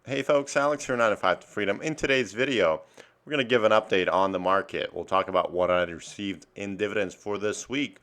Hey folks, Alex here, 9 to 5 to Freedom. In today's video, we're going to give an update on the market. We'll talk about what I received in dividends for this week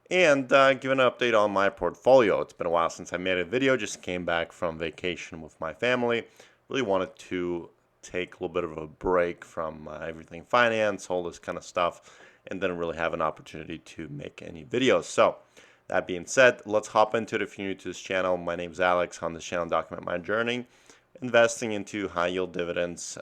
and give an update on my portfolio. It's been a while since I made a video, just came back from vacation with my family. Really wanted to take a little bit of a break from everything finance, all this kind of stuff, and didn't really have an opportunity to make any videos. So, that being said, let's hop into it. If you're new to this channel, my name is Alex. On this channel, document my journey investing into high yield dividends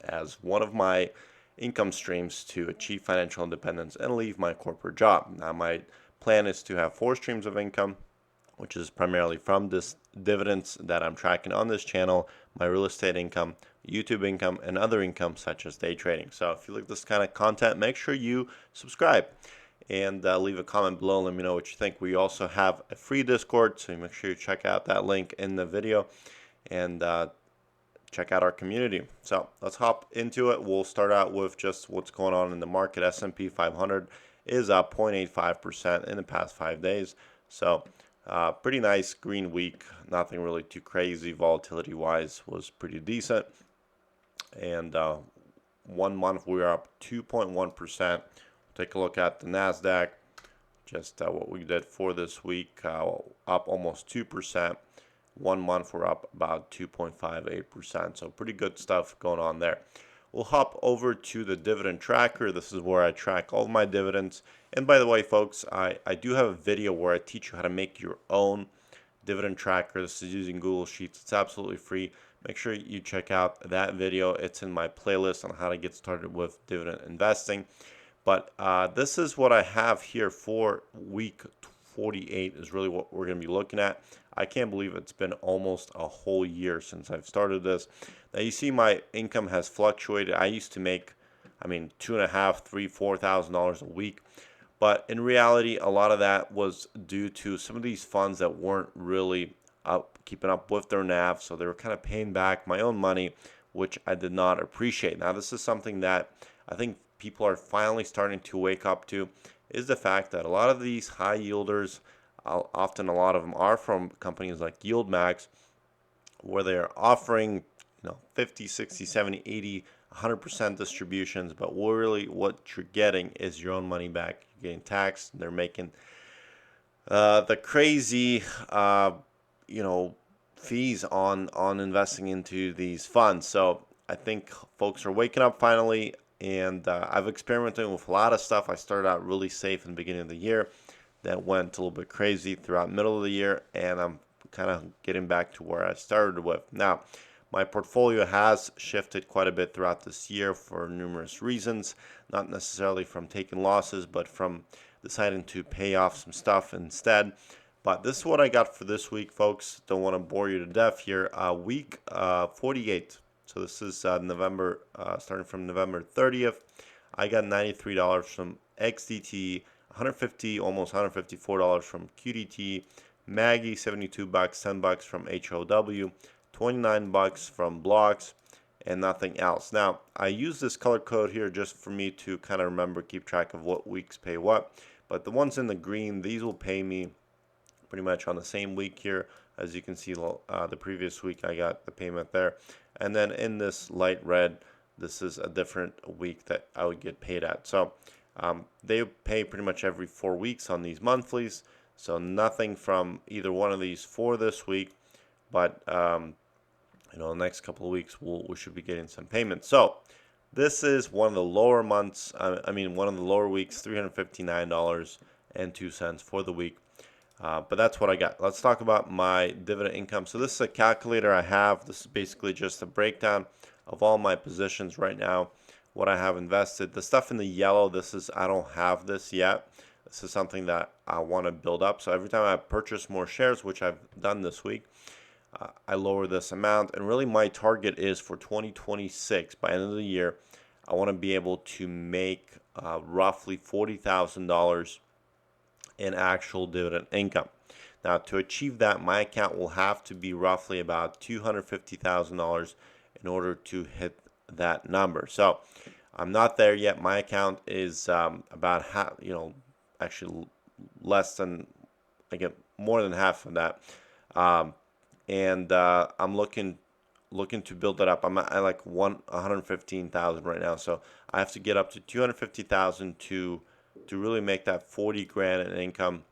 as one of my income streams to achieve financial independence and leave my corporate job. Now, my plan is to have 4 streams of income, which is primarily from this dividends that I'm tracking on this channel, my real estate income, YouTube income, and other income such as day trading. So if you like this kind of content, make sure you subscribe and leave a comment below. Let me know what you think. We also have a free Discord, so make sure you check out that link in the video and check out our community. So let's hop into it. We'll start out with just what's going on in the market. S&P 500 is up 0.85% in the past 5 days. So pretty nice green week. Nothing really too crazy. Volatility wise was pretty decent. And 1 month we are up 2.1%. Take a look at the NASDAQ. Just what we did for this week, up almost 2%. 1 month we're up about 2.58%. So pretty good stuff going on there. We'll hop over to the dividend tracker. This is where I track all of my dividends. And by the way, folks, I do have a video where I teach you how to make your own dividend tracker. This is using Google Sheets. It's absolutely free. Make sure you check out that video. It's in my playlist on how to get started with dividend investing. But this is what I have here for week 48 is really what we're going to be looking at. I can't believe it's been almost a whole year since I've started this. Now you see my income has fluctuated. I used to make, $2,500, $3,000, $4,000 a week. But in reality, a lot of that was due to some of these funds that weren't really keeping up with their NAV. So they were kind of paying back my own money, which I did not appreciate. Now this is something that I think people are finally starting to wake up to, is the fact that a lot of these high yielders, often a lot of them are from companies like YieldMax, where they're offering 50, 60, 70, 80, 100% distributions, but really what you're getting is your own money back. You're getting taxed. They're making the crazy fees on investing into these funds. So I think folks are waking up finally, and I've experimented with a lot of stuff. I started out really safe in the beginning of the year, that went a little bit crazy throughout middle of the year, and I'm kind of getting back to where I started with. Now, my portfolio has shifted quite a bit throughout this year for numerous reasons, not necessarily from taking losses, but from deciding to pay off some stuff instead. But this is what I got for this week, folks. Don't want to bore you to death here. Week 48. So this is November, starting from November 30th. I got $93 from XDT, 150, almost $154 from QDT, Maggie, 72 bucks, 10 bucks from HOW, 29 bucks from Blocks, and nothing else. Now, I use this color code here just for me to kind of remember, keep track of what weeks pay what. But the ones in the green, these will pay me pretty much on the same week here. As you can see, the previous week I got the payment there. And then in this light red, this is a different week that I would get paid at. So they pay pretty much every 4 weeks on these monthlies. So nothing from either one of these for this week. But, the next couple of weeks, we should be getting some payments. So this is one of the lower months. One of the lower weeks, $359.02 for the week. But that's what I got. Let's talk about my dividend income. So this is a calculator I have. This is basically just a breakdown of all my positions right now, what I have invested. The stuff in the yellow, I don't have this yet. This is something that I want to build up. So every time I purchase more shares, which I've done this week, I lower this amount. And really my target is for 2026, by end of the year, I want to be able to make roughly $40,000 in actual dividend income. Now, to achieve that, my account will have to be roughly about $250,000 in order to hit that number. So I'm not there yet. My account is about half, actually less than, I get more than half of that. I'm looking looking to build that up. I'm at like 115,000 right now, so I have to get up to 250,000 to really make that 40 grand in income.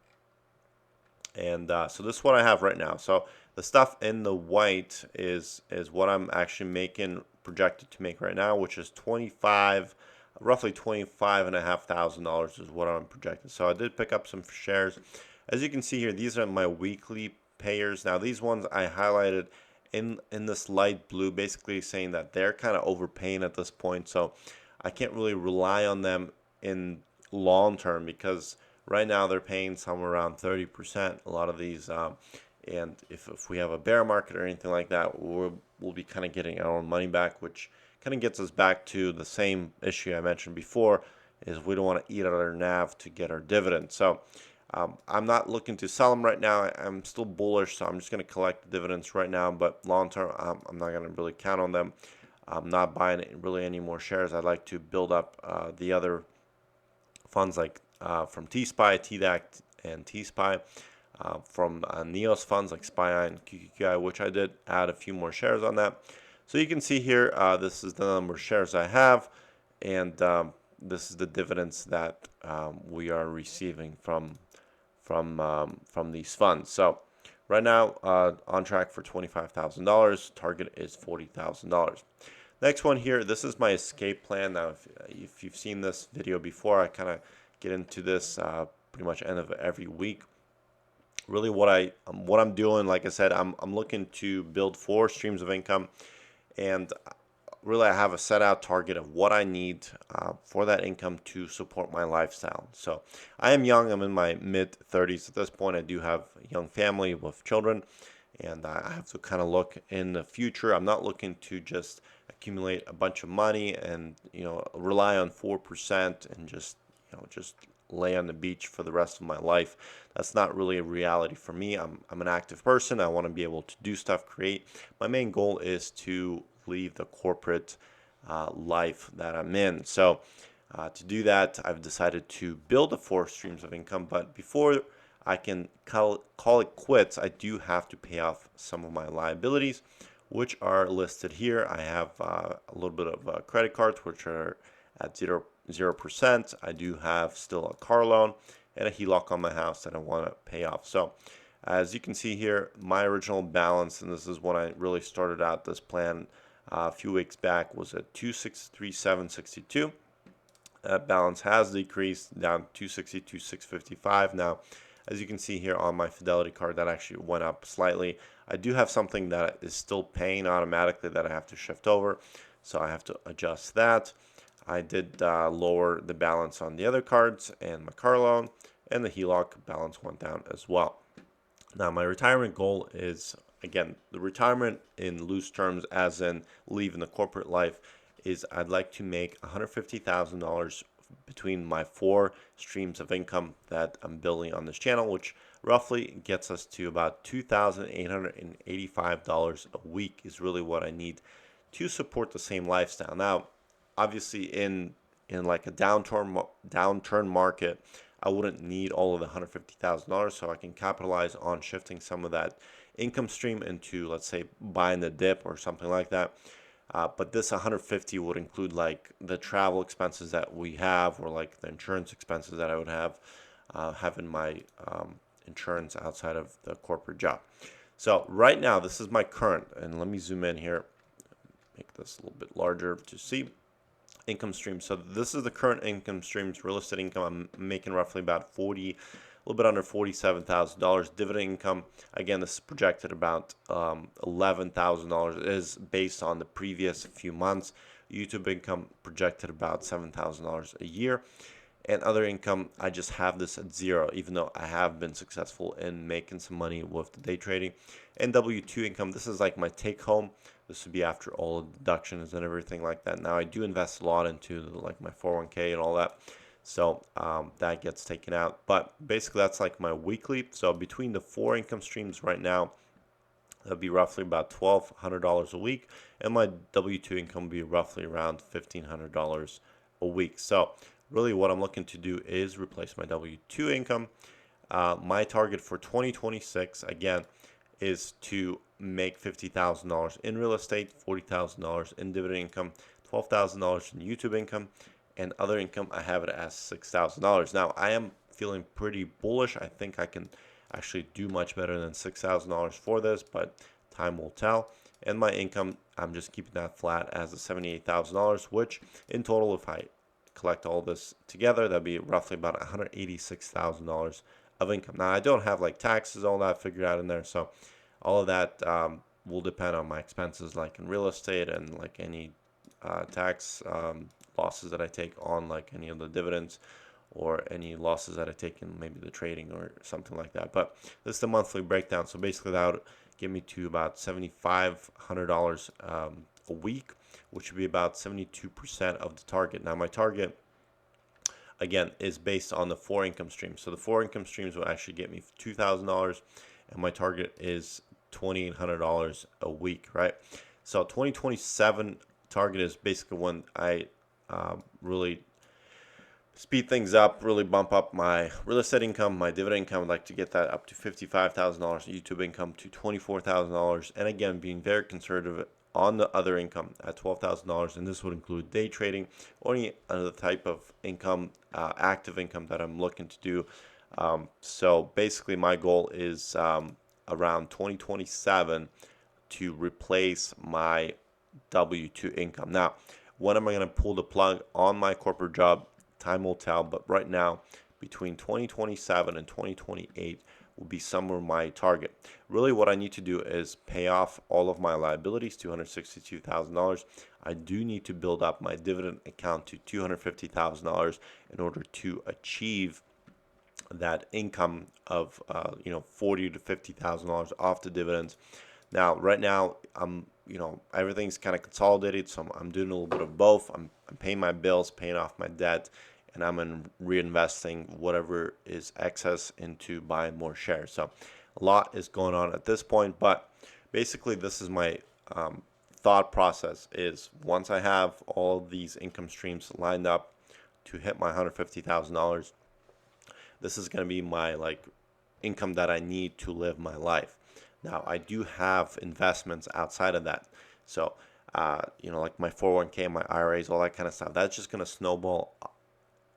And so this is what I have right now. So the stuff in the white is what I'm actually making, projected to make right now, which is roughly $25,500 is what I'm projecting. So I did pick up some shares. As you can see here, these are my weekly payers. Now these ones I highlighted in this light blue, basically saying that they're kind of overpaying at this point. So I can't really rely on them in long term, because right now they're paying somewhere around 30%. A lot of these, and if we have a bear market or anything like that, we'll be kind of getting our own money back, which kind of gets us back to the same issue I mentioned before, is we don't want to eat out our NAV to get our dividend. So I'm not looking to sell them right now. I'm still bullish, so I'm just going to collect the dividends right now. But long term, I'm not going to really count on them. I'm not buying really any more shares. I'd like to build up the other funds like from T-SPY, TDAC, and T-SPY, from NEOS funds like SPY and QQQI, which I did add a few more shares on that. So you can see here, this is the number of shares I have, and this is the dividends that we are receiving from these funds. So right now, on track for $25,000. Target is $40,000. Next one here, this is my escape plan. Now, if you've seen this video before, I kind of get into this pretty much end of every week. Really, what I'm doing, like I said, I'm looking to build 4 streams of income, and really I have a set out target of what I need for that income to support my lifestyle. So I am young. I'm in my mid 30s at this point. I do have a young family with children, and I have to kind of look in the future. I'm not looking to just accumulate a bunch of money and rely on 4% and just lay on the beach for the rest of my life. That's not really a reality for me. I'm an active person. I want to be able to do stuff, create. My main goal is to leave the corporate life that I'm in. So to do that, I've decided to build the 4 streams of income. But before I can call it quits, I do have to pay off some of my liabilities, which are listed here. I have a little bit of credit cards, which are at 0%. I do have still a car loan and a HELOC on my house that I want to pay off. So as you can see here, my original balance, and this is when I really started out this plan a few weeks back, was at 263,762. That balance has decreased down to 262,655 now. As you can see here on my Fidelity card, that actually went up slightly. I do have something that is still paying automatically that I have to shift over, so I have to adjust that. I did lower the balance on the other cards and my car loan, and the HELOC balance went down as well. Now my retirement goal is, again, the retirement in loose terms, as in leaving the corporate life, is I'd like to make $150,000 between my 4 streams of income that I'm building on this channel, which roughly gets us to about $2,885 a week is really what I need to support the same lifestyle. Now, obviously in like a downturn market, I wouldn't need all of the $150,000, so I can capitalize on shifting some of that income stream into, let's say, buying the dip or something like that. But this 150 would include like the travel expenses that we have, or like the insurance expenses that I would have having my insurance outside of the corporate job. So right now, this is my current, and let me zoom in here, make this a little bit larger to see income streams. So this is the current income streams. Real estate income, I'm making roughly about a little bit under $47,000. Dividend income, again, this is projected about $11,000. It is based on the previous few months. YouTube income projected about $7,000 a year. And other income, I just have this at 0, even though I have been successful in making some money with the day trading. And W2 income, this is like my take home. This would be after all the deductions and everything like that. Now I do invest a lot into like my 401k and all that. So that gets taken out. But basically that's like my weekly. So between the 4 income streams right now, that'd be roughly about $1,200 a week. And my W2 income would be roughly around $1,500 a week. So really what I'm looking to do is replace my W2 income. My target for 2026, again, is to make $50,000 in real estate, $40,000 in dividend income, $12,000 in YouTube income, and other income I have it as $6,000. Now I am feeling pretty bullish. I think I can actually do much better than $6,000 for this, but time will tell. And my income, I'm just keeping that flat as the $78,000, which in total, if I collect all this together, that'd be roughly about $186,000 of income. Now I don't have like taxes, all that figured out in there, so all of that will depend on my expenses, like in real estate and like any tax losses that I take on like any of the dividends or any losses that I take in maybe the trading or something like that. But this is the monthly breakdown. So basically that would get me to about $7,500 a week, which would be about 72% of the target. Now my target, again, is based on the 4 income streams. So the 4 income streams will actually get me $2,000, and my target is $2,800 a week, right? So 2027 target is basically when I really speed things up, really bump up my real estate income, my dividend income. I'd like to get that up to $55,000, YouTube income to $24,000, and again, being very conservative on the other income at $12,000, and this would include day trading or any other type of income, active income that I'm looking to do. So basically, my goal is around 2027 to replace my W-2 income. Now, when am I going to pull the plug on my corporate job? Time will tell, but right now, between 2027 and 2028 will be somewhere my target. Really, what I need to do is pay off all of my liabilities, $262,000. I do need to build up my dividend account to $250,000 in order to achieve that income of $40,000 to $50,000 off the dividends. Now, right now, everything's kind of consolidated, so I'm doing a little bit of both. I'm paying my bills, paying off my debt, and I'm reinvesting whatever is excess into buying more shares. So a lot is going on at this point, but basically this is my thought process is once I have all these income streams lined up to hit my $150,000, this is going to be my income that I need to live my life. Now, I do have investments outside of that. So, like my 401k, my IRAs, all that kind of stuff. That's just going to snowball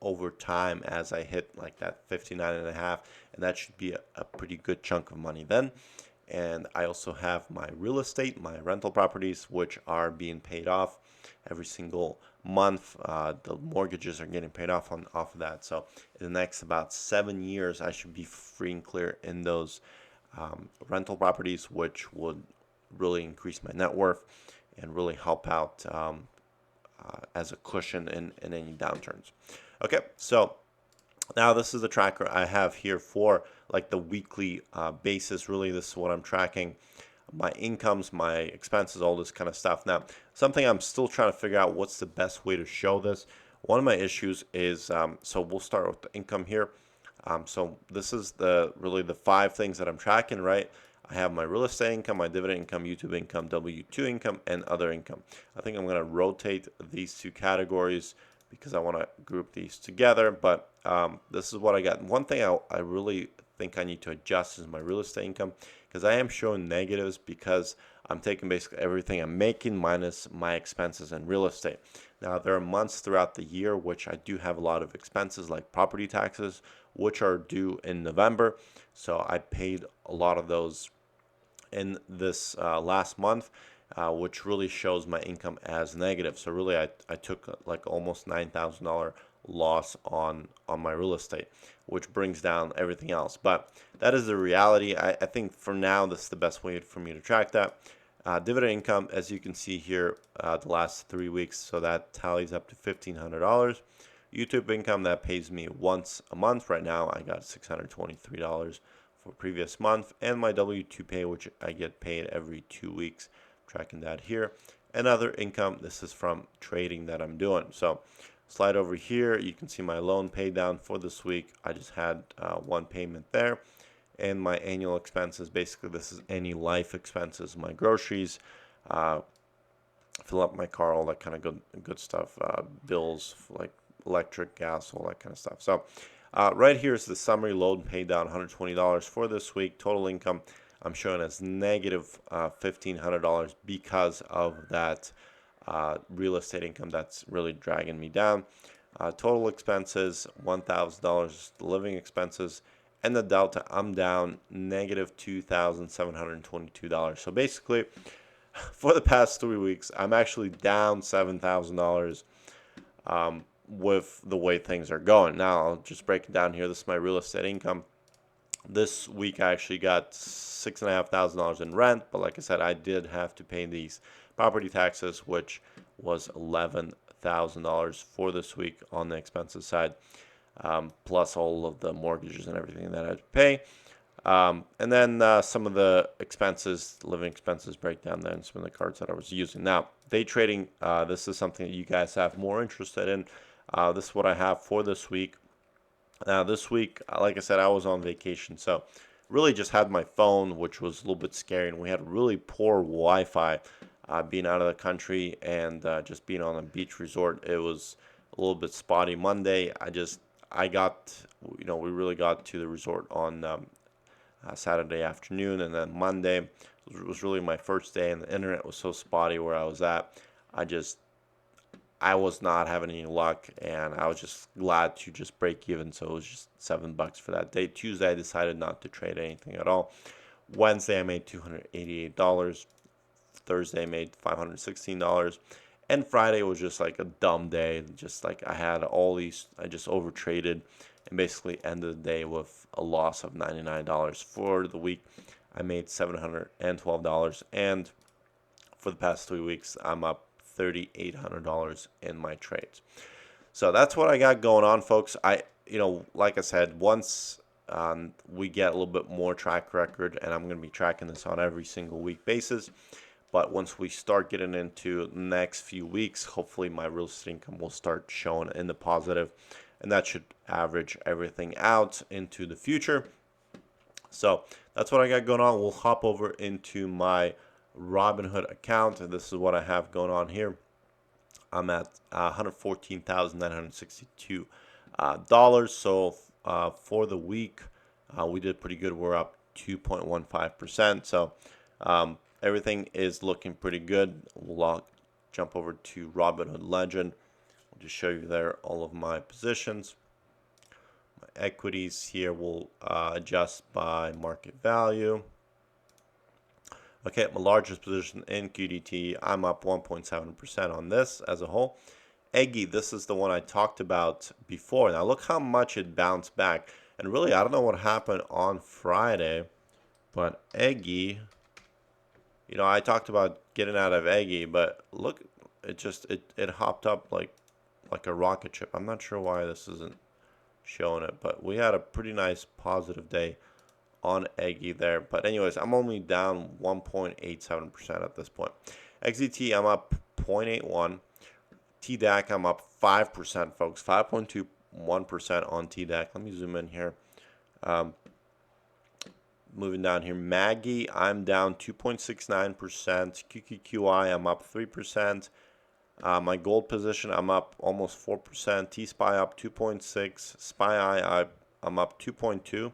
over time as I hit like that 59.5, and that should be a pretty good chunk of money then. And I also have my real estate, my rental properties, which are being paid off every single month. The mortgages are getting paid off of that. So in the next about 7 years, I should be free and clear in those rental properties, which would really increase my net worth and really help out as a cushion in any downturns. Okay, so now this is the tracker I have here for like the weekly basis. Really, this is what I'm tracking: my incomes, my expenses, all this kind of stuff. Now, something I'm still trying to figure out what's the best way to show this. One of my issues is, so we'll start with the income here. So this is really the 5 things that I'm tracking, right? I have my real estate income, my dividend income, YouTube income, W-2 income, and other income. I think I'm going to rotate these 2 categories because I want to group these together, but this is what I got. One thing I really think I need to adjust is my real estate income, because I am showing negatives because I'm taking basically everything I'm making minus my expenses in real estate. Now, there are months throughout the year which I do have a lot of expenses like property taxes, which are due in November. So I paid a lot of those in this last month, which really shows my income as negative. So really, I took like almost $9,000 loss on my real estate, which brings down everything else. But that is the reality. I think for now, this is the best way for me to track that. Dividend income, as you can see here, the last 3 weeks, so that tallies up to $1,500. YouTube income, that pays me once a month. Right now, I got $623 for previous month, and my W-2 pay, which I get paid every 2 weeks, tracking that here. And other income, this is from trading that I'm doing. So slide over here, you can see my loan pay down for this week. I just had one payment there. And my annual expenses, basically this is any life expenses, my groceries, fill up my car, all that kind of good stuff, bills like electric, gas, all that kind of stuff. So right here is the summary: loan paid down $120 for this week. Total income, I'm showing as negative $1,500 because of that real estate income that's really dragging me down. Total expenses, $1,000 living expenses, and the delta, I'm down negative $2,722. So basically, for the past 3 weeks, I'm actually down $7,000 with the way things are going. Now, I'll just break it down here. This is my real estate income. This week, I actually got $6,500 in rent, but like I said, I did have to pay these property taxes, which was $11,000 for this week on the expenses side, plus all of the mortgages and everything that I had to pay. And then some of the expenses, living expenses breakdown there, and some of the cards that I was using. Now, day trading, this is something that you guys have more interested in. This is what I have for this week. Now, this week, like I said, I was on vacation, so really just had my phone, which was a little bit scary, and we had really poor Wi-Fi being out of the country and just being on a beach resort. It was a little bit spotty Monday. I got, we really got to the resort on Saturday afternoon, and then Monday was really my first day, and the internet was so spotty where I was at. I was not having any luck, and I was just glad to just break even. So it was just $7 for that day. Tuesday, I decided not to trade anything at all. Wednesday, I made $288. Thursday, I made $516. And Friday was just like a dumb day. Just like I had all these, I just over traded and basically ended the day with a loss of $99. For the week, I made $712. And for the past 3 weeks, I'm up $3,800 in my trades. So that's what I got going on, folks. Like I said, once we get a little bit more track record, and I'm going to be tracking this on every single week basis. But once we start getting into the next few weeks, hopefully my real estate income will start showing in the positive, and that should average everything out into the future. So that's what I got going on. We'll hop over into my Robinhood account, and this is what I have going on here. I'm at $114,962. So for the week, we did pretty good. We're up 2.15%. So everything is looking pretty good. We'll jump over to Robinhood Legend. I'll just show you there all of my positions. My equities here will adjust by market value. Okay, my largest position in QDT, I'm up 1.7% on this as a whole. EGGY, this is the one I talked about before. Now look how much it bounced back. And really, I don't know what happened on Friday, but EGGY, I talked about getting out of EGGY, but look, it hopped up like a rocket ship. I'm not sure why this isn't showing it, but we had a pretty nice positive day on EGGY there. But anyways, I'm only down 1.87% at this point. XZT, I'm up 0.81. TDAC, I'm up 5%, folks. 5.21% on TDAC. Let me zoom in here. Moving down here, Maggie, I'm down 2.69%. QQQI, I'm up 3%. My gold position, I'm up almost 4%. T-SPY up 2.6. SPY, I'm up 2.2.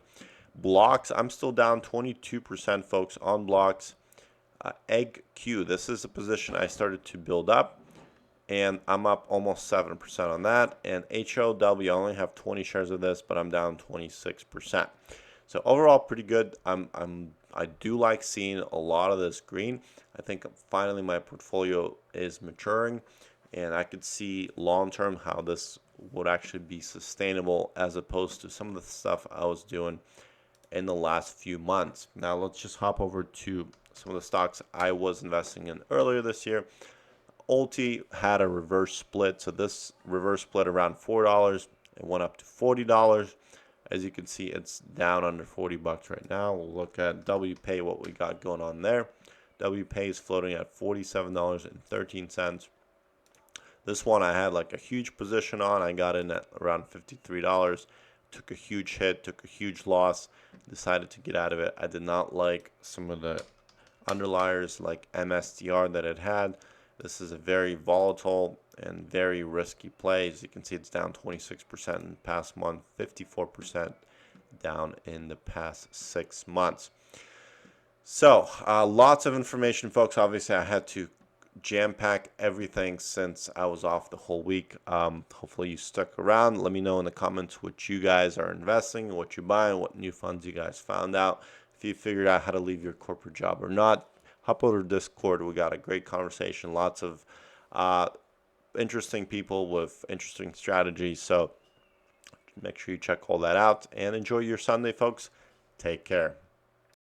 Blocks, I'm still down 22%, folks, on blocks. EggQ, this is a position I started to build up, and I'm up almost 7% on that. And HOW, I only have 20 shares of this, but I'm down 26%. So overall, pretty good. I do like seeing a lot of this green. I think finally my portfolio is maturing, and I could see long term how this would actually be sustainable as opposed to some of the stuff I was doing in the last few months. Now let's just hop over to some of the stocks I was investing in earlier this year. Ulti had a reverse split, so this reverse split around $4. It went up to $40. As you can see, it's down under $40 right now. We'll look at WPay, what we got going on there. WPay is floating at $47.13. This one I had like a huge position on. I got in at around $53. Took a huge hit, took a huge loss, decided to get out of it. I did not like some of the underliers like MSTR that it had. This is a very volatile and very risky play. As you can see, it's down 26% in the past month, 54% down in the past 6 months. So, lots of information, folks. Obviously, I had to jam pack everything since I was off the whole week. Hopefully, you stuck around. Let me know in the comments what you guys are investing, what you're buying, what new funds you guys found out. If you figured out how to leave your corporate job or not, hop over to Discord. We got a great conversation, lots of interesting people with interesting strategies. So, make sure you check all that out and enjoy your Sunday, folks. Take care.